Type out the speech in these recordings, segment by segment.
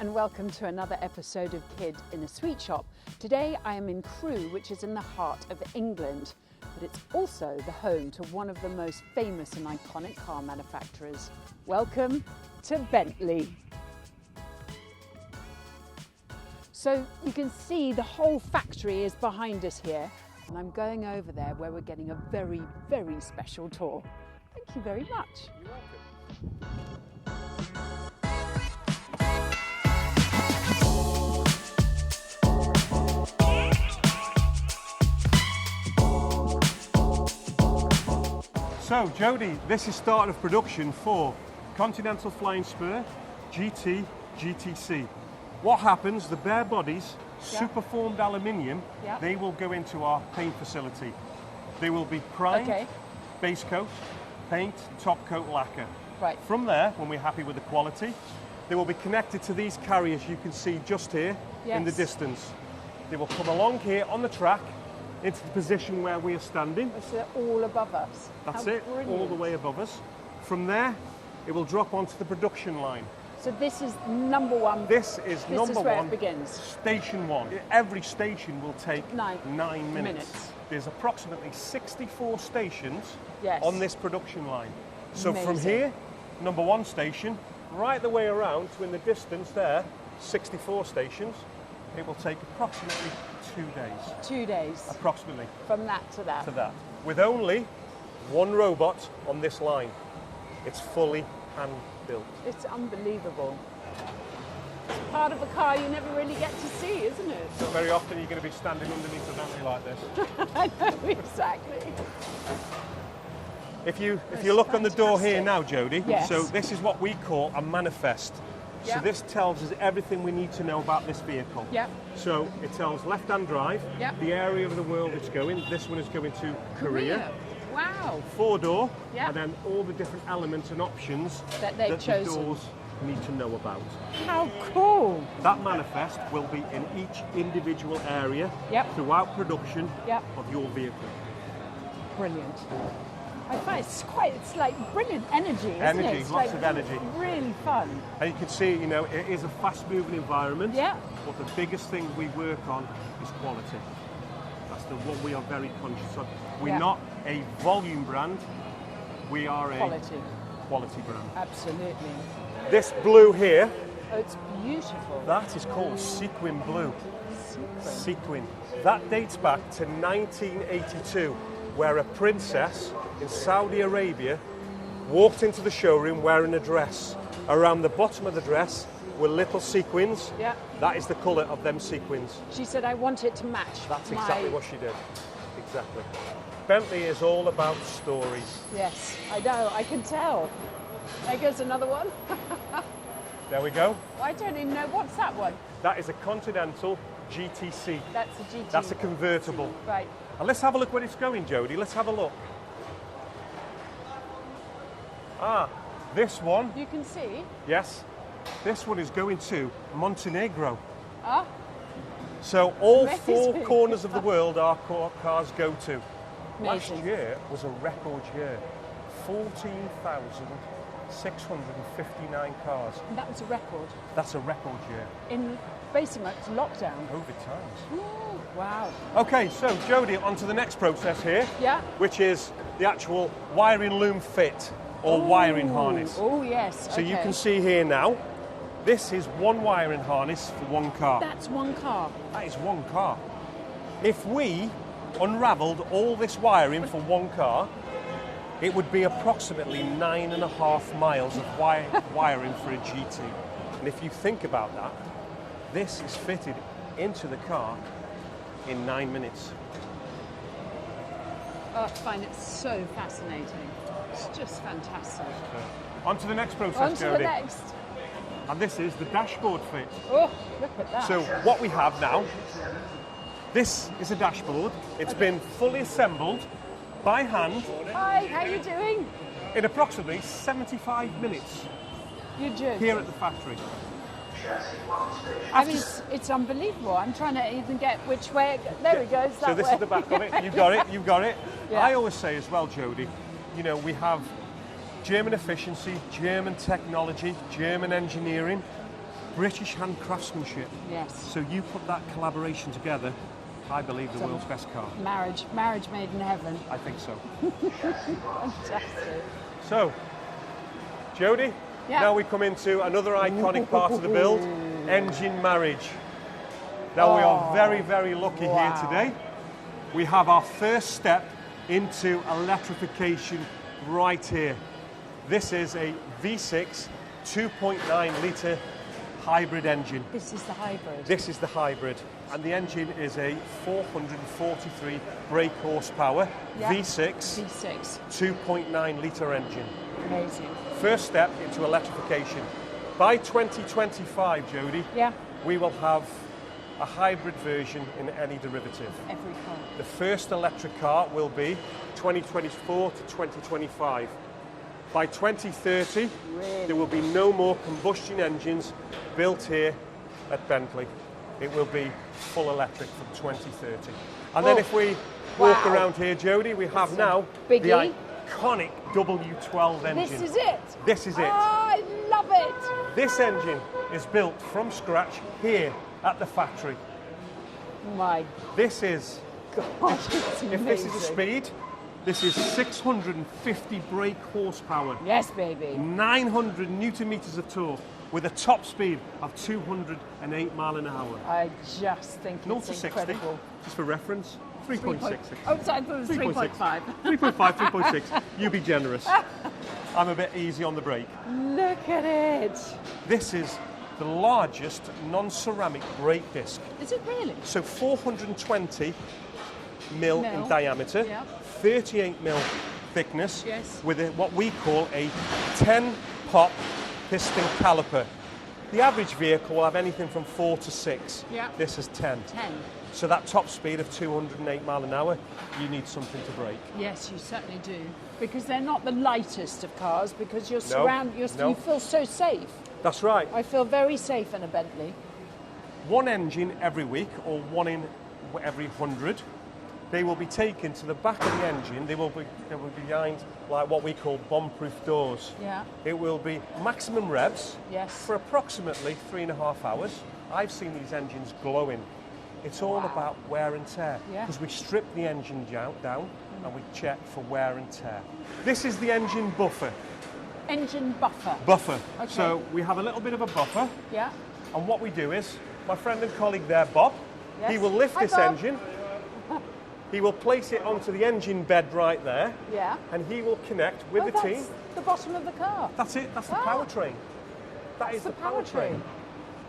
and welcome to another episode of Kid in a Sweet Shop. Today I am in Crewe, which is in the heart of England, but it's also the home to one of the most famous and iconic car manufacturers. Welcome to Bentley. So you can see the whole factory is behind us here, and I'm going over there where we're getting a very, very special tour. Thank you very much. You're welcome. So Jodie, this is start of production for Continental Flying Spur, GT, GTC. What happens, the bare bodies, superformed aluminium, they will go into our paint facility. They will be primed, base coat, paint, top coat lacquer. Right. From there, when we're happy with the quality, they will be connected to these carriers you can see just here in the distance. They will come along here on the track into the position where we are standing. So they're all above us. That's it, all the way above us. From there, it will drop onto the production line. So this is number one. This is number where one. It begins. Station one. Every station will take 9 minutes. minutes. There's approximately 64 stations Yes. on this production line. So Amazing. from here, number one station, right the way around to in the distance there, 64 stations, it will take approximately 2 days. 2 days. Approximately. From that to that. To that. With only one robot on this line. It's fully hand-built. It's unbelievable. It's part of a car you never really get to see, isn't it? Not very often you're going to be standing underneath a Bentley like this. I know, exactly. If you look on the door here now, Jodie, Yes. so this is what we call a manifest. So Yep. this tells us everything we need to know about this vehicle. Yep. So it tells left-hand drive, Yep. the area of the world it's going. This one is going to Korea. Wow. Four-door, Yep. and then all the different elements and options That they've chosen. the doors need to know about. How cool. That manifest will be in each individual area Yep. throughout production Yep. of your vehicle. Brilliant. I find it's like brilliant energy, isn't Energy, it? It's lots like of energy. Really fun. And you can see, you know, it is a fast-moving environment. Yeah. But the biggest thing we work on is quality. That's the one we are very conscious of. We're not a volume brand. We are a quality brand. Absolutely. This blue here, Oh, it's beautiful. that is called sequin blue. Sequin. That dates back to 1982, where a princess in Saudi Arabia walked into the showroom wearing a dress. Around the bottom of the dress were little sequins. Yeah. That is the colour of them sequins. She said, I want it to match. That's exactly what she did. Exactly. Bentley is all about stories. Yes, I know, I can tell. There goes another one. There we go. I don't even know, what's that one? That is a Continental GTC. That's a GT. That's a convertible. Right. And let's have a look where it's going, Jodie. Let's have a look. Ah, this one. You can see. Yes. This one is going to Montenegro. Ah. So all Amazing. 4 corners of the world our cars go to. Amazing. Last year was a record year. 14,659 cars. And that was a record. That's a record year. In basically lockdown. COVID times. Ooh, wow. Okay, so Jodie, on to the next process here. Yeah. Which is the actual wiring loom fit or wiring harness. Oh, yes. So you can see here now, this is one wiring harness for one car. That's one car. That is one car. If we unravelled all this wiring for one car, it would be approximately 9.5 miles of wiring for a GT. And if you think about that, this is fitted into the car in 9 minutes. Oh, I find it so fascinating. It's just fantastic. On to the next process, On to the Jodie. next. And this is the dashboard fit. Oh, look at that. So what we have now, this is a dashboard. It's been fully assembled by hand Hi, how you doing? in approximately 75 minutes You're joking. here at the factory. I mean, it's unbelievable. I'm trying to even get which way. There it goes. So That this way. is the back of it. You've got it. You've got it. Yeah. I always say as well, Jodie, you know, we have German efficiency, German technology, German engineering. British hand craftsmanship. Yes. So you put that collaboration together, I believe the world's best car. Marriage made in heaven. I think so. Fantastic. So, Jodie, Yeah. now we come into another iconic part of the build, engine marriage. Now we are very, very lucky here today. We have our first step into electrification right here. This is a V6 2.9 litre hybrid engine. This is the hybrid. This is the hybrid, and the engine is a 443 brake horsepower V6 2.9 litre engine. Amazing. First step into electrification. By 2025, Jodie, we will have a hybrid version in any derivative. Every car. The first electric car will be 2024 to 2025. By 2030, there will be no more combustion engines built here at Bentley. It will be full electric from 2030. And then if we walk around here, Jodie, we have now the iconic W12 engine. This is it? This is it. Oh, I love it. This engine is built from scratch here at the factory. My This is, God, it's amazing. if this is a speed, this is 650 brake horsepower. Yes, baby. 900 newton meters of torque with a top speed of 208 mile an hour. I just think 0 it's to 60, incredible. just for reference, 3.66. Oh, sorry, I thought it was 3.5. 3.5, 3.6. You be generous. I'm a bit easy on the brake. Look at it. This is the largest non-ceramic brake disc. Is it really? So 420 mil in diameter, 38 mil thickness, with what we call a 10-pop piston caliper. The average vehicle will have anything from 4 to 6. This is 10. 10. So that top speed of 208 mile an hour, you need something to brake. Yes, you certainly do. Because they're not the lightest of cars, because you're surrounded, you feel so safe. That's right. I feel very safe in a Bentley. One engine every week, or one in every 100. They will be taken to the back of the engine. They will be behind like what we call bomb-proof doors. It will be maximum revs for approximately 3.5 hours. I've seen these engines glowing. It's all about wear and tear, because we strip the engine down and we check for wear and tear. This is the engine buffer. Engine buffer. Buffer. Okay. So we have a little bit of a buffer. And what we do is, my friend and colleague there, Bob, he will lift this engine. He will place it onto the engine bed right there. And he will connect with the team. The bottom of the car. That's it. That's the powertrain. That is the powertrain.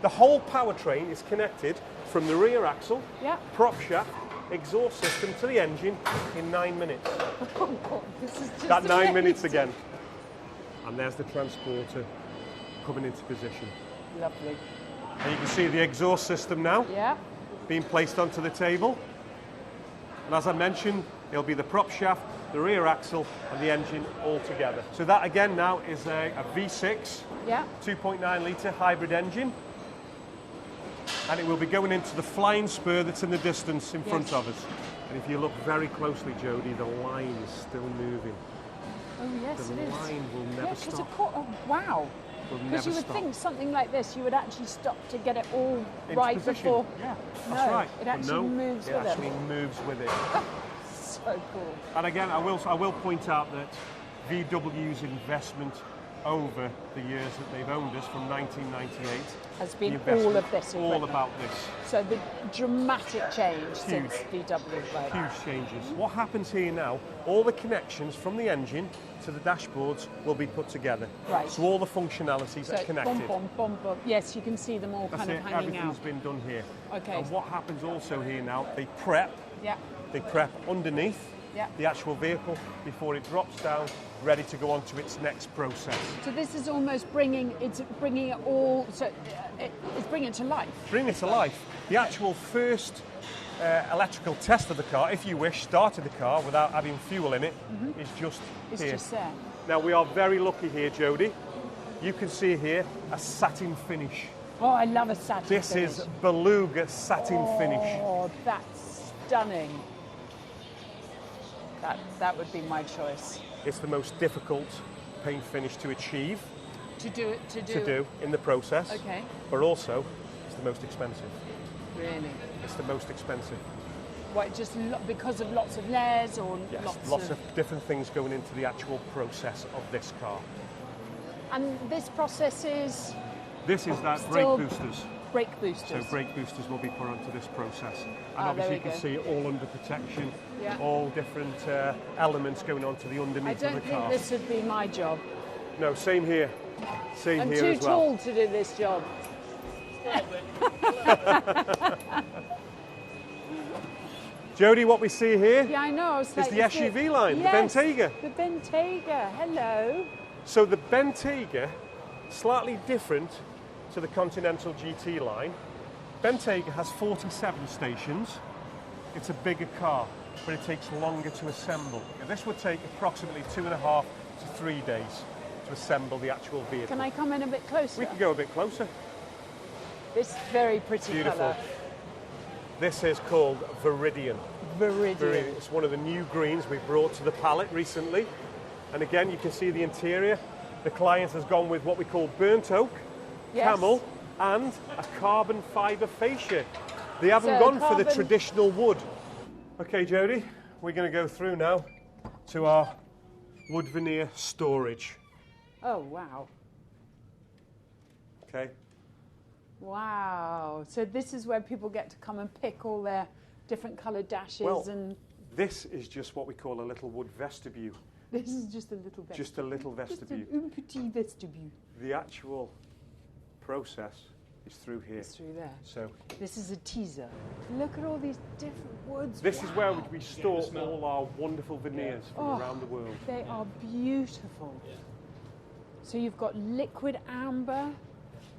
The whole powertrain is connected from the rear axle, prop shaft, exhaust system to the engine in 9 minutes. This is just that 9 amazing. minutes again. And there's the transporter coming into position. Lovely. And you can see the exhaust system now being placed onto the table. And as I mentioned, it'll be the prop shaft, the rear axle and the engine all together. So that again now is a V6 2.9 litre hybrid engine. And it will be going into the flying spur that's in the distance in front of us. And if you look very closely, Jodie, the line is still moving. Oh yes, it is. The line will never stop. Oh, wow. Because you would think something like this, you would actually stop to get it all right before. Yeah, that's right. It actually moves with it. It actually moves with it. So cool. And again, I will point out that VW's investment over the years that they've owned us from 1998 has been all of this all about this. So the dramatic change since VW. Huge changes. What happens here now, all the connections from the engine to the dashboards will be put together. Right. So all the functionalities are connected. Bom. Yes, you can see them all kind of hanging out. Everything's been done here. Okay. And what happens also here now, they prep. They prep underneath the actual vehicle before it drops down, ready to go on to its next process. So this is almost bringing it all. So it's bringing it to life. Bring it to life. The actual first electrical test of the car, if you wish, started the car without having fuel in it, is just here. It's just there. Now we are very lucky here, Jodie. You can see here a satin finish. Oh, I love a satin finish. This is beluga satin finish. Oh, that's stunning. That would be my choice. It's the most difficult paint finish to achieve. To do it, to do in the process. Okay. But also, it's the most expensive. Really? It's the most expensive. What, just because of lots of layers or Yes, lots of different things going into the actual process of this car. And this process is? This is that Still brake boosters. Brake boosters. So brake boosters will be put onto this process. And Ah, obviously you there can we see all under protection, Yeah. all different elements going on to the I underneath don't of the think car. this would be my job. No, same here. Same I'm here too as well. tall to do this job. Jodie, what we see here Yeah, I know. I was is like, the SUV line, yes, the Bentayga. The Bentayga. Hello. So the Bentayga, slightly different to the Continental GT line. Bentayga has 47 stations. It's a bigger car, but it takes longer to assemble. And this would take approximately 2.5 to 3 days to assemble the actual vehicle. Can I come in a bit closer? We can go a bit closer. This very pretty Beautiful. colour. This is called Viridian. Viridian. It's one of the new greens we brought to the palette recently. And again, you can see the interior. The client has gone with what we call burnt oak, Yes. camel, and a carbon fibre fascia. They haven't So gone for the carbon- traditional wood. Okay, Jodie, we're going to go through now to our wood veneer storage. Oh, wow. Okay. Wow. So this is where people get to come and pick all their different coloured dashes Well, and this is just what we call a little wood vestibule. this is just a little vestibule. Just a little Just vestibule. an petit vestibule. The actual process is through here. It's through there. So This is a teaser. Look at all these different woods. this is where Wow. we store all our wonderful veneers from Oh. around the world. They are beautiful. So you've got liquid amber.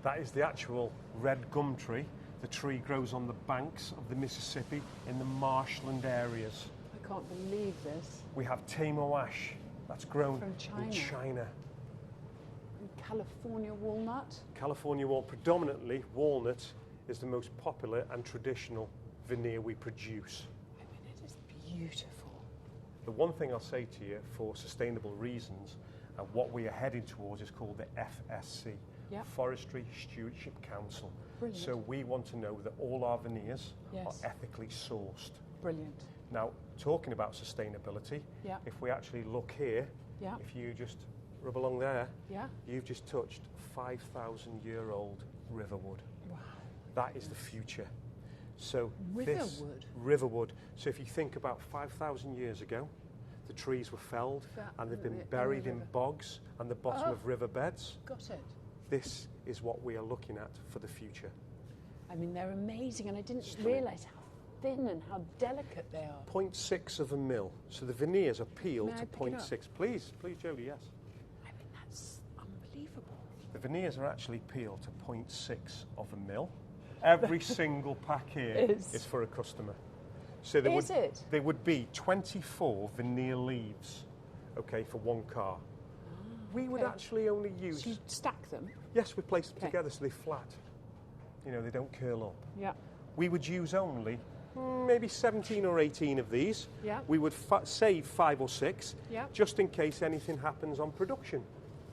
That is the actual red gum tree. The tree grows on the banks of the Mississippi in the marshland areas. I can't believe this. We have Tamo ash that's grown From China. in China. And California walnut. California walnut, predominantly walnut, is the most popular and traditional veneer we produce. I mean, it is beautiful. The one thing I'll say to you, for sustainable reasons, and what we are heading towards is called the FSC, Yeah. Forestry Stewardship Council. Brilliant. So we want to know that all our veneers Yes. are ethically sourced. Brilliant. Now, talking about sustainability, Yeah. if we actually look here, Yeah. if you just rub along there, Yeah. you've just touched 5,000-year-old riverwood. Wow. That is the future. So this Riverwood? riverwood. So if you think about 5,000 years ago, the trees were felled and they've been buried in bogs and the bottom of riverbeds. Got it. This is what we are looking at for the future. I mean, they're amazing, and I didn't Stunning. realise how thin and how delicate they are. 0.6 of a mil. So the veneers are peeled May I to pick it up? 0.6. Please, Jodie, yes. I mean, that's unbelievable. The veneers are actually peeled to 0.6 of a mil. Every single pack here is for a customer. So there Is it? There would be 24 veneer leaves, okay, for one car. We would okay. actually only use... So you stack them? Yes, we place them Okay. together so they're flat. You know, they don't curl up. Yeah. We would use only maybe 17 or 18 of these. Yeah. We would save 5 or 6 Yeah. just in case anything happens on production.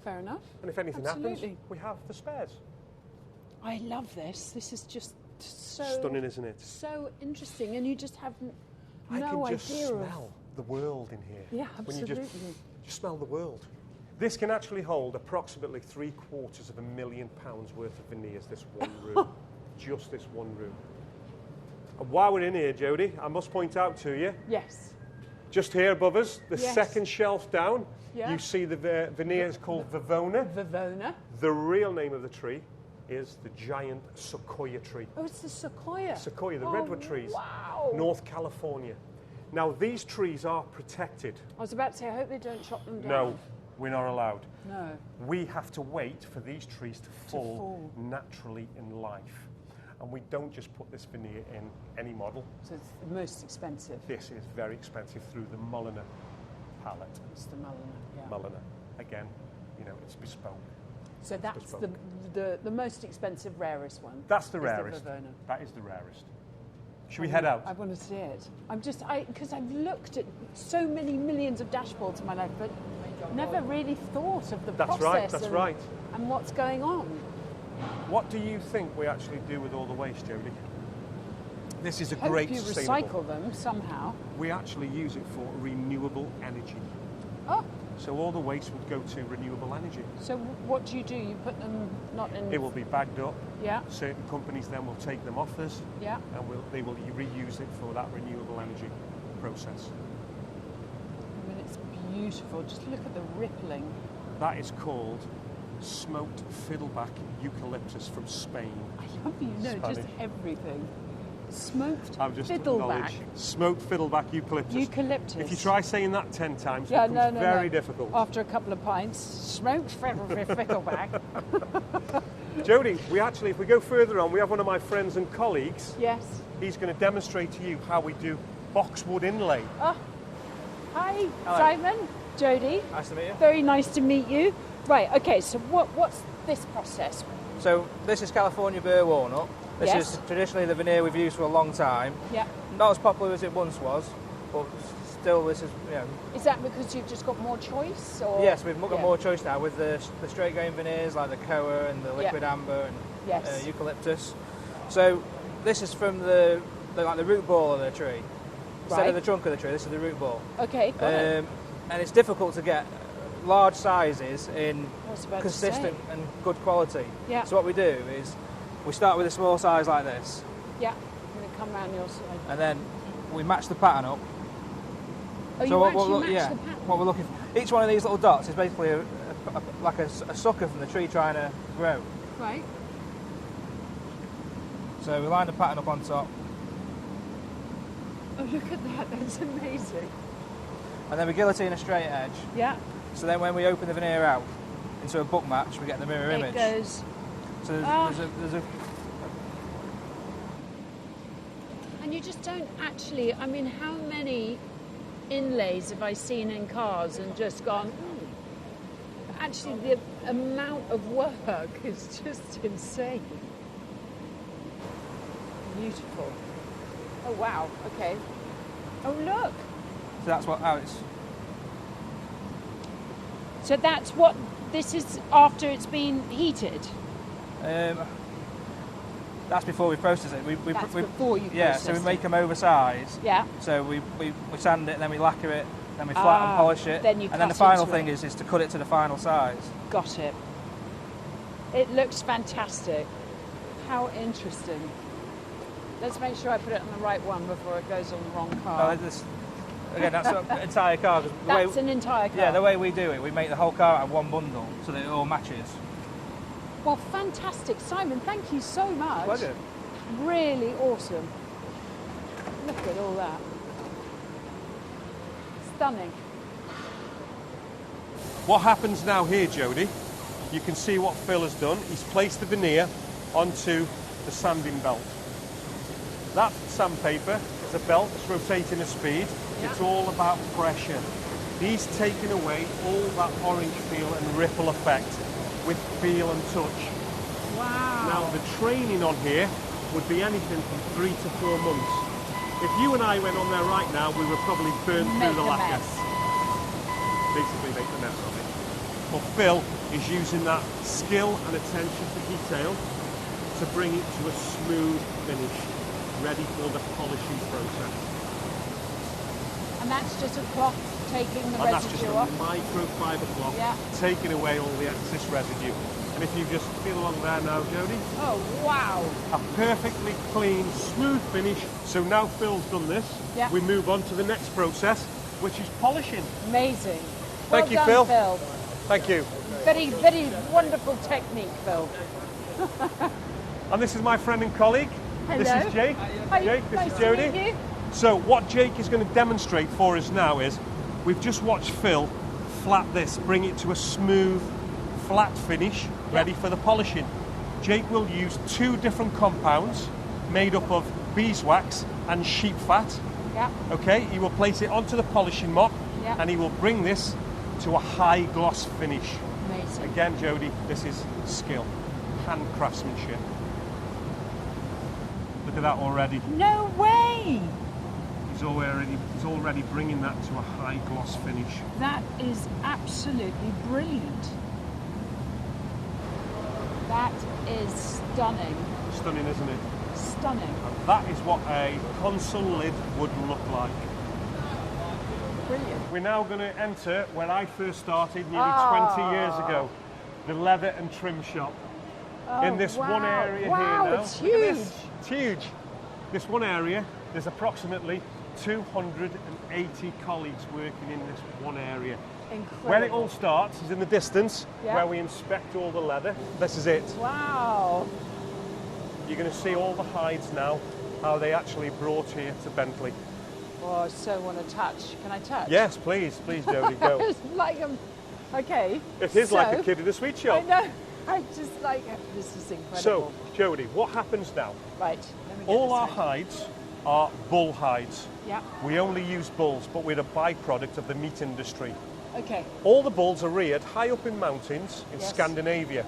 Fair enough. And if anything Absolutely. happens, we have the spares. I love this. This is just so Stunning, isn't it? So interesting, and you just have I no can just idea smell the world in here. Yeah, When you absolutely. just smell the world. This can actually hold approximately £750,000 worth of veneers, this one room. Just this one room. And while we're in here, Jodie, I must point out to you, Yes. just here above us, the Yes. second shelf down, Yeah. you see the veneer is called Vivona. Vivona. The real name of the tree is the giant sequoia tree. Oh, it's the sequoia. Sequoia, the Oh, redwood trees. Wow. North California. Now, these trees are protected. I was about to say, I hope they don't chop them down. No, we're not allowed. No. We have to wait for these trees to fall fall. naturally in life. And we don't just put this veneer in any model. So it's the most expensive. This is very expensive through the Mulliner palette. It's the Mulliner. Yeah. Mulliner, again, you know, it's bespoke. So that's bespoke. the most expensive, rarest one. That's the is rarest. The Vivona. That is the rarest. Should we head out? I want to see it. Because I've looked at so many millions of dashboards in my life, but Never really thought of the That's process. right, that's right. And what's going on. What do you think we actually do with all the waste, Jodie? This is a Hope great you sustainable. recycle them somehow. We actually use it for renewable energy. Oh, So all the waste would go to renewable energy. so what do? You put them not in... It will be bagged up. Yeah, Certain companies then will take them off us yeah. and they will reuse it for that renewable energy process. I mean, it's beautiful. Just look at the rippling. That is called smoked fiddleback eucalyptus from Spain. I love you know just Spanish. everything. Smoked I've just fiddleback. acknowledged. Smoked fiddleback eucalyptus. Eucalyptus. If you try saying that 10 times, Yeah, it becomes very no. difficult. After a couple of pints, smoked fiddleback. Jodie, if we go further on, we have one of my friends and colleagues. Yes. He's going to demonstrate to you how we do boxwood inlay. Oh, hi, Hello. Simon, Jodie. Nice to meet you. Very nice to meet you. Right, okay, so what's this process? So this is California burr walnut. This Yes. is traditionally the veneer we've used for a long time. Yeah. Not as popular as it once was, but still this is, Is that because you've just got more choice? Or? yes, we've got Yeah. more choice now with the straight grain veneers like the Crewe and the liquid amber and Yes. eucalyptus. So this is from the root ball of the tree. Instead Right. of the trunk of the tree, this is the root ball. Okay, got it. And it's difficult to get large sizes in I was about to consistent say. and good quality. Yeah. So what we do is we start with a small size like this, Yeah, I'm going to come round your side. and then we match the pattern up. Oh, So you what actually we'll, match yeah, the pattern? what we're looking for. Each one of these little dots is basically like a sucker from the tree trying to grow. Right. So we line the pattern up on top, Oh, look at that, that's amazing. and then we guillotine a straight edge. Yeah, So then when we open the veneer out into a book match, we get the mirror image. it goes. So there's a And you just don't actually, I mean, how many inlays have I seen in cars and just gone, actually the amount of work is just insane. Beautiful. Oh wow, okay. Oh look, so that's how it's. so that's what, this is after it's been heated? That's before we process it. That's before you Yeah, process so we it. make them oversized. Yeah. So we sand it, then we lacquer it, then we flatten and polish it, then you and then the cut final into thing it. is to cut it to the final size. Got it. It looks fantastic. How interesting. Let's make sure I put it on the right one before it goes on the wrong car. Again, that's an entire car. 'Cause That's an entire car. Yeah, the way we do it, we make the whole car out of one bundle so that it all matches. Well, fantastic. Simon, thank you so much. Pleasure. Really awesome. Look at all that. Stunning. What happens now here, Jodie, you can see what Phil has done. He's placed the veneer onto the sanding belt. That sandpaper is a belt that's rotating at speed. Yeah. It's all about pressure. He's taken away all that orange feel and ripple effect with feel and touch. Wow. Now, the training on here would be anything from 3 to 4 months. If you and I went on there right now, we would probably burn Make through the a lacquer. mess. Basically make the mess of it. But Phil is using that skill and attention to detail to bring it to a smooth finish, ready for the polishing process. And that's just a cloth taking the And that's just residue a off. microfiber cloth, Yeah. taking away all the excess residue. And if you just feel along there now, Jodie, Oh, wow. a perfectly clean, smooth finish. So now Phil's done this, Yeah. we move on to the next process, which is polishing. Amazing. Thank you, well Phil. done, Phil. Thank you. Very, very wonderful technique, Phil. And this is my friend and colleague. This Hello. is Jake. Hi, Jake, this nice is to Jodie. meet you. So what Jake is going to demonstrate for us now is, we've just watched Phil flat this, bring it to a smooth, flat finish, ready for the polishing. Jake will use 2 different compounds made up of beeswax and sheep fat. Yeah. Okay, he will place it onto the polishing mop, Yeah. and he will bring this to a high gloss finish. Amazing. Again, Jodie, this is skill, hand craftsmanship. Look at that already. No way. He's already bringing that to a high gloss finish. That is absolutely brilliant. That is stunning. Stunning, isn't it? Stunning. And that is what a console lid would look like. Brilliant. We're now going to enter where I first started nearly 20 years ago, the leather and trim shop. In this one area here now. It's Look at huge. this. It's huge. This one area, there's approximately 280 colleagues working in this one area. Incredible. Where it all starts is in the distance, Yeah. where we inspect all the leather. This is it. Wow. You're going to see all the hides now, how they actually brought here to Bentley. Oh, I so want to touch. Can I touch? Yes, please, Jodie, go. It's like okay. It is like a So- kid in a sweet I shop. know. I just like this is incredible. So, Jodie, what happens now? right. Let me get All this our right. hides are bull hides. Yeah. We only use bulls, but we're a byproduct of the meat industry. Okay. All the bulls are reared high up in mountains in Yes. Scandinavia.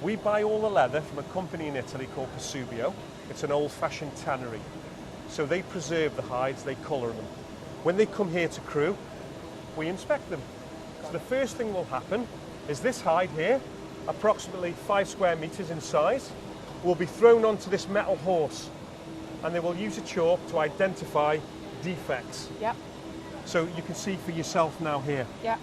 We buy all the leather from a company in Italy called Vesuvio. It's an old-fashioned tannery. So they preserve the hides, they colour them. When they come here to Crewe, we inspect them. So the first thing will happen is this hide here, approximately 5 square metres in size, will be thrown onto this metal horse, and they will use a chalk to identify defects. Yep. So you can see for yourself now here. Yep.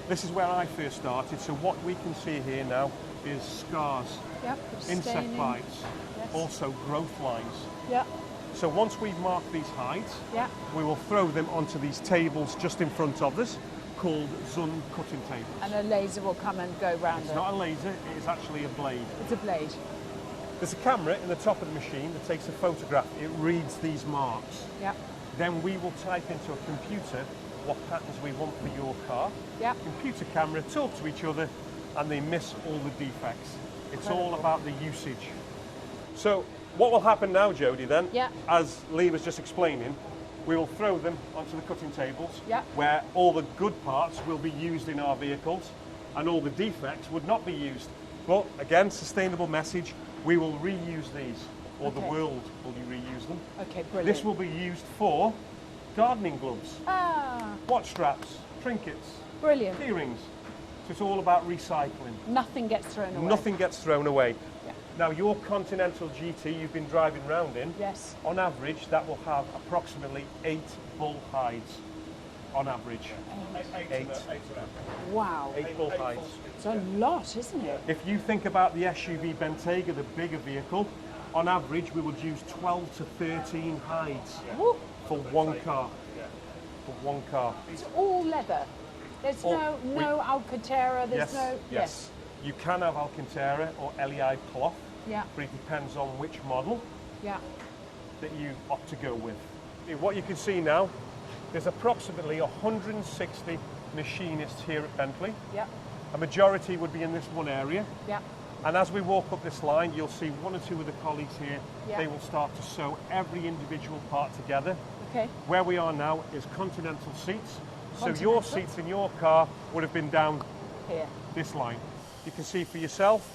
This is where I first started, so what we can see here now is scars, Yep. insect Staining. bites, Yes. also growth lines. Yep. So once we've marked these hides, Yep. we will throw them onto these tables just in front of us, called Zun cutting tables. And a laser will come and go round It's it. not a laser, it is actually a blade. It's a blade. There's a camera in the top of the machine that takes a photograph. It reads these marks. Yep. Then we will type into a computer what patterns we want for your car. Yep. Computer camera talk to each other and they miss all the defects. It's all Incredible. about the usage. So what will happen now, Jodie, then, Yeah. as Lee was just explaining, we will throw them onto the cutting tables Yeah. where all the good parts will be used in our vehicles and all the defects would not be used. But again, sustainable message, we will reuse these, or the Okay. world will reuse them. Okay, brilliant. This will be used for gardening gloves, Ah, watch straps, trinkets, brilliant. earrings. So it's all about recycling. Nothing gets thrown away. Nothing gets thrown away. Yeah. Now your Continental GT you've been driving around in, Yes. on average that will have approximately 8 bull hides. On average. 8. Wow. 8 bull hides. It's a lot, isn't it? If you think about the SUV Bentayga, the bigger vehicle, on average we would use 12 to 13 hides Woo. for one car. For one car. It's all leather. There's no Alcantara. There's no. Yes. You can have Alcantara or LEI cloth, Yeah. but it depends on which model Yeah. that you opt to go with. What you can see now, there's approximately 160 machinists here at Bentley. Yeah. A majority would be in this one area. Yeah. And as we walk up this line, you'll see one or two of the colleagues here. Yeah. They will start to sew every individual part together. Okay. Where we are now is Continental seats. So your Continental. seats in your car would have been down Here. this line. You can see for yourself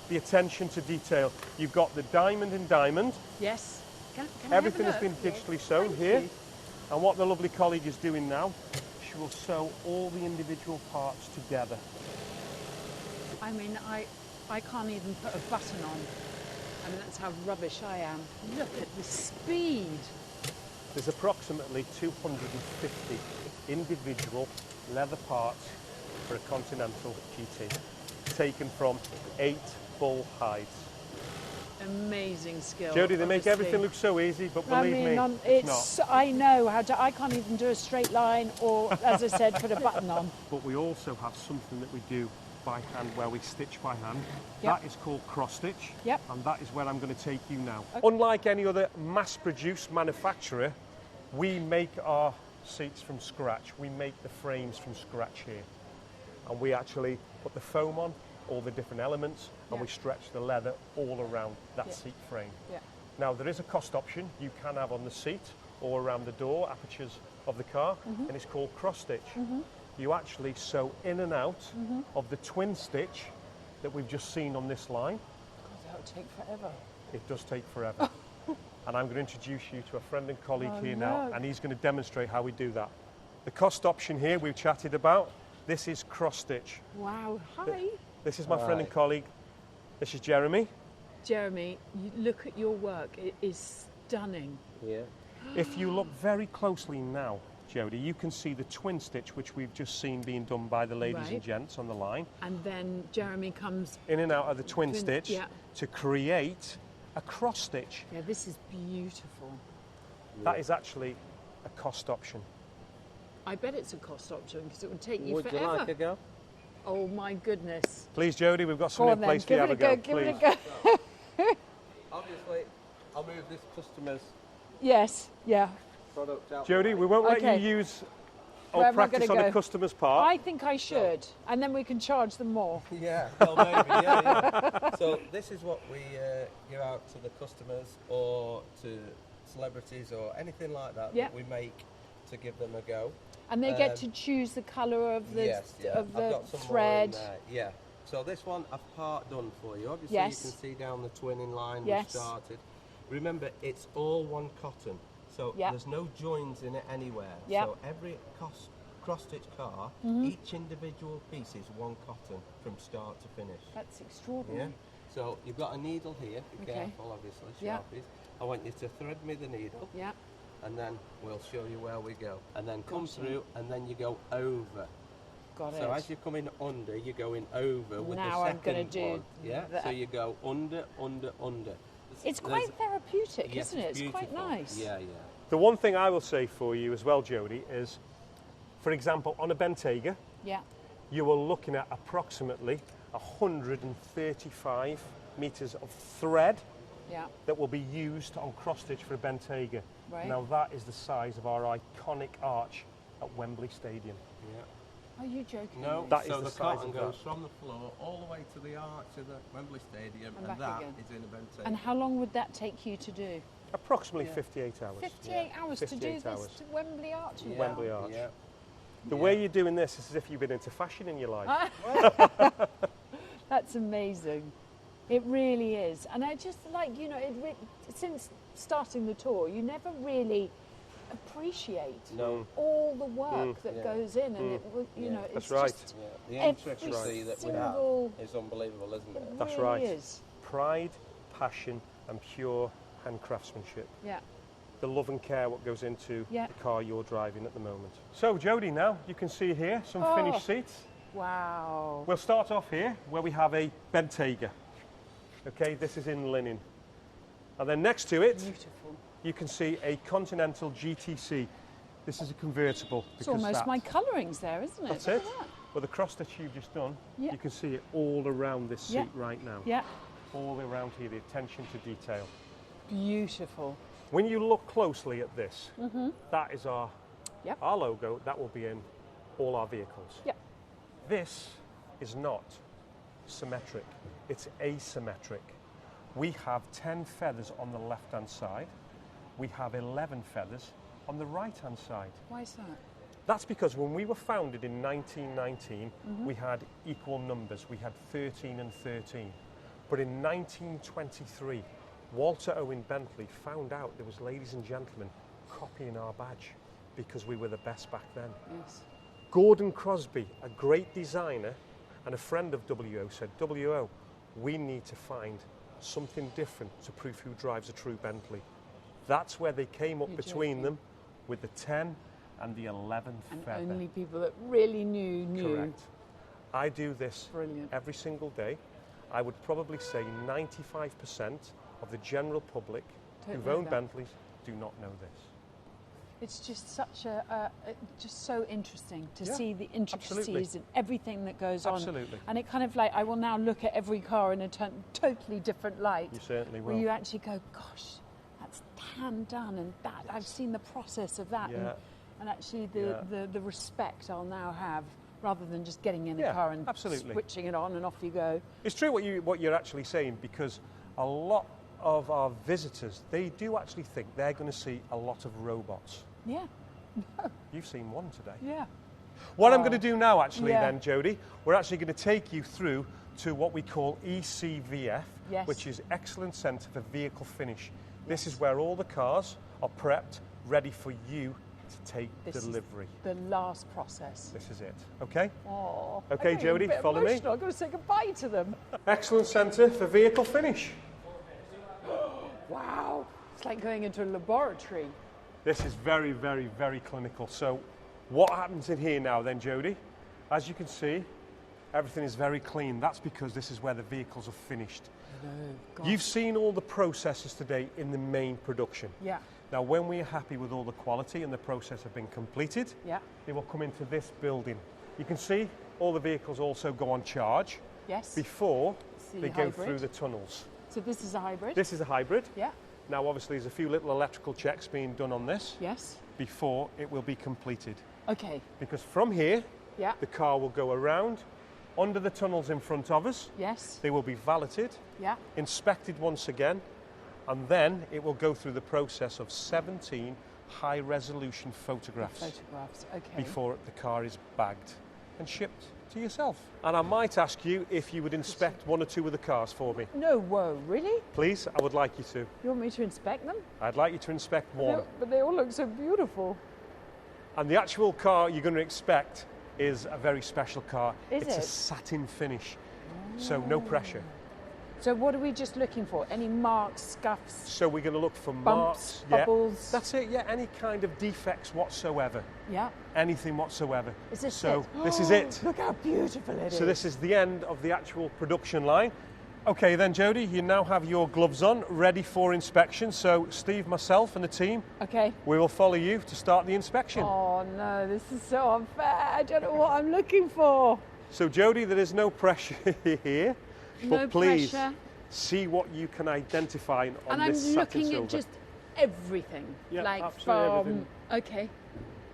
the attention to detail. You've got the diamond in diamond. Yes. Can I Everything have has a been look? digitally sewn Thank here. you. And what the lovely colleague is doing now, she will sew all the individual parts together. I mean, I can't even put a button on. I mean, that's how rubbish I am. Look at the speed. There's approximately 250 individual leather parts for a Continental GT, taken from 8 bull hides. Amazing skill. Jodie, they make honestly. everything look so easy, but I believe mean, me, it's not. I know how to. I can't even do a straight line, or as I said, put a button on. But we also have something that we do by hand, where we stitch by hand. Yep. That is called cross stitch. Yep. And that is where I'm going to take you now. Okay. Unlike any other mass-produced manufacturer, we make our seats from scratch. We make the frames from scratch here. And we actually put the foam on, all the different elements, and Yeah. we stretch the leather all around that Yeah. seat frame. Yeah. Now, there is a cost option you can have on the seat or around the door apertures of the car, and it's called cross stitch. You actually sew in and out of the twin stitch that we've just seen on this line. God, that would take forever. It does take forever. and I'm going to introduce you to a friend and colleague Oh, here now, look. and he's going to demonstrate how we do that. The cost option here we've chatted about, this is cross stitch. Wow, hi. This is my friend and Right. colleague. This is Jeremy. Jeremy, you look at your work, it is stunning. Yeah. If you look very closely now, Jodie, you can see the twin stitch, which we've just seen being done by the ladies Right. and gents on the line, And then Jeremy comes, in and out of the twin Twin- stitch yeah. to create a cross stitch. yeah, this is beautiful. That is actually a cost option. I bet it's a cost option because it would take you Would forever. you like a go? Oh my goodness. Please, Jodie, we've got Go something on in then, place for give you. it Have a go, give it a please. go. Obviously, I'll move this customer's Yes, yeah. product out. Jodie, we won't let Okay. you use Where or am I practice gonna on go? the customer's part. I think I should, and then we can charge them more. Yeah, well maybe, yeah. So this is what we give out to the customers or to celebrities or anything like that Yeah. that we make to give them a go. And they get to choose the colour of the yes, yeah. of I've the got some more in thread. there, yeah. So this one I've part done for you. Obviously Yes. you can see down the twinning line Yes. we started. Remember, it's all one cotton, so Yeah. there's no joins in it anywhere. Yeah. So every cross-stitch car, Mm-hmm. each individual piece is one cotton from start to finish. That's extraordinary. Yeah. So you've got a needle here. Be Okay. careful, obviously, Yeah. Sharpies. I want you to thread me the needle, Yeah. and then we'll show you where we go. And then come Gotcha. through, and then you go over. Got So it. as you're coming under, you're going over with Now the I'm gonna second do one. Yeah. that. So you go under, under, under. It's There's- quite therapeutic, yes, isn't it? It's quite beautiful. nice. Yeah, yeah. The one thing I will say for you as well, Jodie, is, for example, on a Bentayga, Yeah. you are looking at approximately 135 metres of thread Yeah. that will be used on cross stitch for a Bentayga. Right. Now that is the size of our iconic arch at Wembley Stadium. Yeah. Are you joking? No, me? That so is the the size cotton of goes that. from the floor all the way to the arch of the Wembley Stadium, And and back that again. is in a Bentayga. And how long would that take you to do? Approximately Yeah. 58 hours. 58 hours to do 58 this hours. to Wembley Arch? Yeah, Wembley Arch. Yeah. The way you're doing this is as if you've been into fashion in your life. That's amazing. It really is. And I just like, you know, since starting the tour, you never really appreciate No. all the work that Yeah. goes in, and you Yeah. know, it's That's right. just Yeah. The every intricacy that we single- have is unbelievable, isn't it? That's really right. is. Pride, passion and pure hand craftsmanship. Yeah. The love and care what goes into Yeah. the car you're driving at the moment. So Jodie, now you can see here some Oh. finished seats. Wow. We'll start off here where we have a Bentayga. Okay, this is in linen. And then next to it, Beautiful. you can see a Continental GTC. This is a convertible. It's almost that- my colourings there, isn't it? That's Look it. at that. Well, the cross stitch you've just done, Yeah. you can see it all around this seat Yeah. right now. Yeah. All around here, the attention to detail. Beautiful. When you look closely at this, that is our, Mm-hmm. Yep. our logo. That will be in all our vehicles. Yep. This is not symmetric, it's asymmetric. We have 10 feathers on the left-hand side. We have 11 feathers on the right-hand side. Why is that? That's because when we were founded in 1919, Mm-hmm. we had equal numbers. We had 13 and 13. But in 1923, Walter Owen Bentley found out there was, ladies and gentlemen, copying our badge because we were the best back then. Yes. Gordon Crosby, a great designer and a friend of WO, said, WO, we need to find something different to prove who drives a true Bentley. That's where they came up You're between joking. them with the 10 and the 11th And feather. only people that really knew. Correct. I do this Brilliant. every single day. I would probably say 95% of the general public Don't who've know owned that. Bentleys do not know this. It's just such just so interesting to Yeah, see the intricacies absolutely. and everything that goes on. Absolutely. And it kind of like, I will now look at every car in a totally different light. You certainly will. Where you actually go, gosh, that's hand done, and that I've seen the process of that, Yeah. and actually Yeah. the respect I'll now have, rather than just getting in the Yeah, car and absolutely. switching it on and off you go. It's true what you're actually saying, because a lot of our visitors, they do actually think they're going to see a lot of robots. Yeah, You've seen one today. yeah. What I'm going to do now, actually, Yeah. then, Jodie, we're actually going to take you through to what we call ECVF, Yes. which is Excellent Centre for Vehicle Finish. This is where all the cars are prepped, ready for you to take delivery. Is the last process. This is it. Okay? Oh, Okay, I'm getting a Jodie, bit follow me. emotional. I'm going to say goodbye to them. Excellent centre for vehicle finish. Wow, it's like going into a laboratory. This is very, very, very clinical. So what happens in here now then, Jodie? As you can see, everything is very clean. That's because this is where the vehicles are finished. Oh, God. You've seen all the processes today in the main production. Yeah, Now, when we're happy with all the quality and the process have been completed, yeah, they will come into this building. You can see all the vehicles also go on charge yes. before The they go hybrid. through the tunnels. So this is a hybrid? This is a hybrid. Yeah, Now, obviously, there's a few little electrical checks being done on this yes. before it will be completed. Okay, Because from here, yeah, the car will go around under the tunnels in front of us. yes, They will be valeted, yeah. inspected once again, and then it will go through the process of 17 high-resolution photographs Photographs, okay. before the car is bagged and shipped to yourself. And I might ask you if you would inspect one or two of the cars for me. No, whoa, really? Please, I would like you to. You want me to inspect them? I'd like you to inspect one. But they all look so beautiful. And the actual car you're going to expect is a very special car. Is it's it? a satin finish, so no pressure. So what are we just looking for? Any marks, scuffs, So we're going to look for bumps, marks. bubbles? That's it, yeah, any kind of defects whatsoever. Yeah. Anything whatsoever. Is this so it? this is it. Look how beautiful it is. So this is the end of the actual production line. Okay then, Jodie, you now have your gloves on, ready for inspection. So Steve, myself and the team, Okay. we will follow you to start the inspection. Oh no, this is so unfair. I don't know what I'm looking for. So Jodie, there is no pressure here, No but please pressure. see what you can identify on And I'm this satin looking silver. at just everything. Yeah, like absolutely from everything. okay.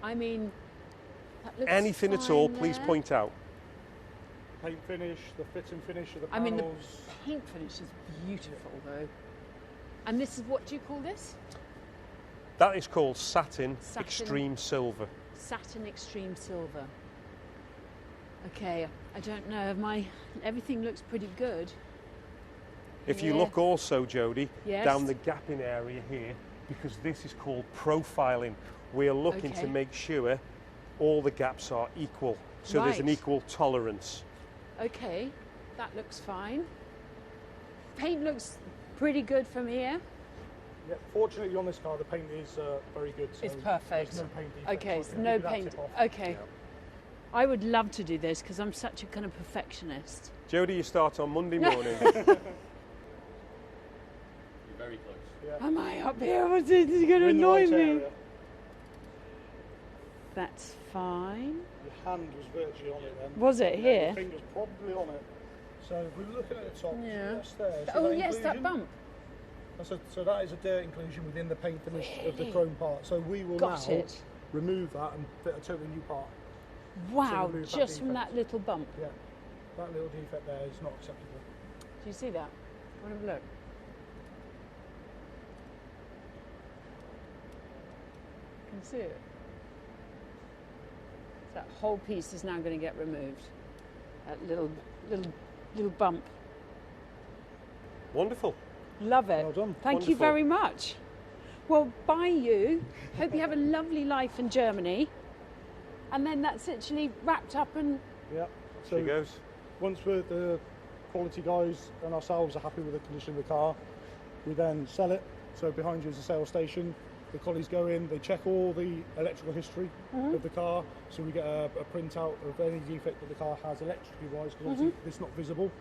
I mean that looks Anything at all, fine please there. point out. Paint finish, the fit and finish of the I mean the panels. paint finish is beautiful though. And this is, what do you call this? That is called satin, Satin. extreme silver. Satin Extreme Silver. Okay, I don't know. Everything looks pretty good. If you Yeah. look also, Jodie, Yes. down the gapping area here, because this is called profiling, we're looking Okay. to make sure all the gaps are equal. So there's an Right. equal tolerance. Okay, that looks fine. Paint looks pretty good from here. Yeah, fortunately on this car the paint is very good. So It's perfect. There's no paint defects. Okay, so so it'll no give you that paint. tip off. Okay. I would love to do this because I'm such a kind of perfectionist. Jodie, you start on Monday morning. You're very close. Yeah. Am I up here? What's it going to You're in the annoy right me? area. That's fine. Your hand was virtually on it then. Was it Yeah, here? Your finger's probably on it. So if we're looking at the top, Yeah. that's there. So Oh that yes, that inclusion- bump. So that is a dirt inclusion within the paint finish of the Really? chrome part. So we will Got now it. remove that and fit a totally new part. Wow, remove that just from defect. that little bump. Yeah, that little defect there is not acceptable. Do you see that? Want to have a look? Can you see it? That whole piece is now going to get removed. That little bump. Wonderful. Love it. Well done. Thank you Wonderful. very much. Well, bye you. Hope you have a lovely life in Germany. And then that's literally wrapped up and Yeah. Here she goes. Once the quality guys and ourselves are happy with the condition of the car, we then sell it. So behind you is a sales station. The collies go in, they check all the electrical history of the car, so we get a printout of any defect that the car has electrically wise, because obviously it's not visible.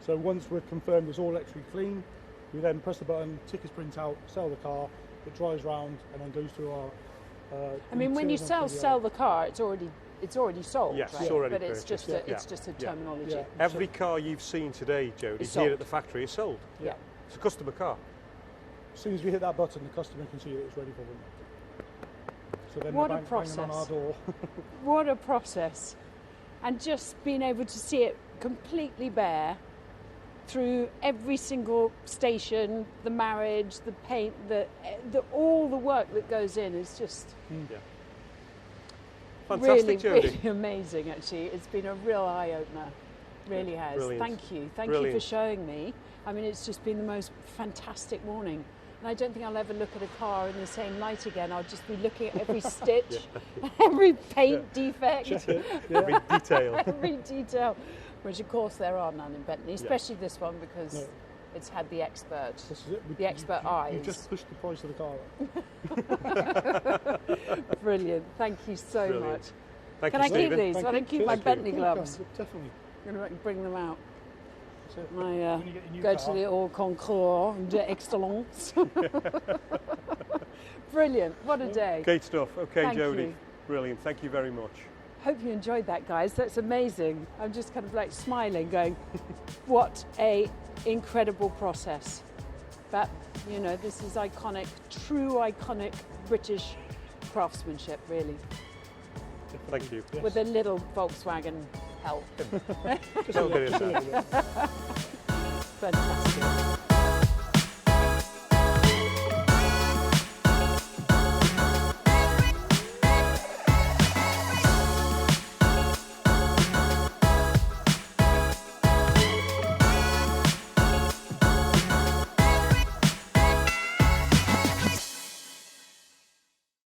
So once we're confirmed it's all electrically clean, we then press the button, tick his printout, sell the car, it drives round and then goes through our I mean, when you internal sell the car, it's already sold, Yes, right? it's already but it's purchased. just Yeah. it's just a Yeah. terminology. Yeah. Every car you've seen today, Jodie, Is here sold. at the factory is sold. Yeah. It's a customer car. As soon as we hit that button, the customer can see that it's ready for them. So then What they're a banging on our process. door. What a process. And just being able to see it completely bare through every single station, the marriage, the paint, all the work that goes in is just Yeah. Fantastic, really, Jodie. really amazing actually. It's been a real eye-opener. Really has. Brilliant. Thank you. Thank you Brilliant. for showing me. I mean, it's just been the most fantastic morning. And I don't think I'll ever look at a car in the same light again. I'll just be looking at every stitch, every paint defect, Every detail. every detail, which of course there are none in Bentley, especially this one because No. it's had the expert, This is it. the expert eyes. You just pushed the price of the car up. Brilliant. Thank you so Brilliant. much. Thank Can you, I keep Stephen. these? Thank I you. don't keep my Thank you. Bentley Cool, gloves. definitely. I'm going to bring them out. That's it. I When you get your new go to car. the Haute Concours d'Excellence. Brilliant. What a day. Great stuff. Okay, Thank Jodie. you. Brilliant. Thank you very much. Hope you enjoyed that, guys. That's amazing. I'm just kind of like smiling, going, what a incredible process. But, you know, this is iconic, true iconic British craftsmanship, really, Thank you. Yes. with a little Volkswagen help. Just a Don't get little in bit. Fantastic.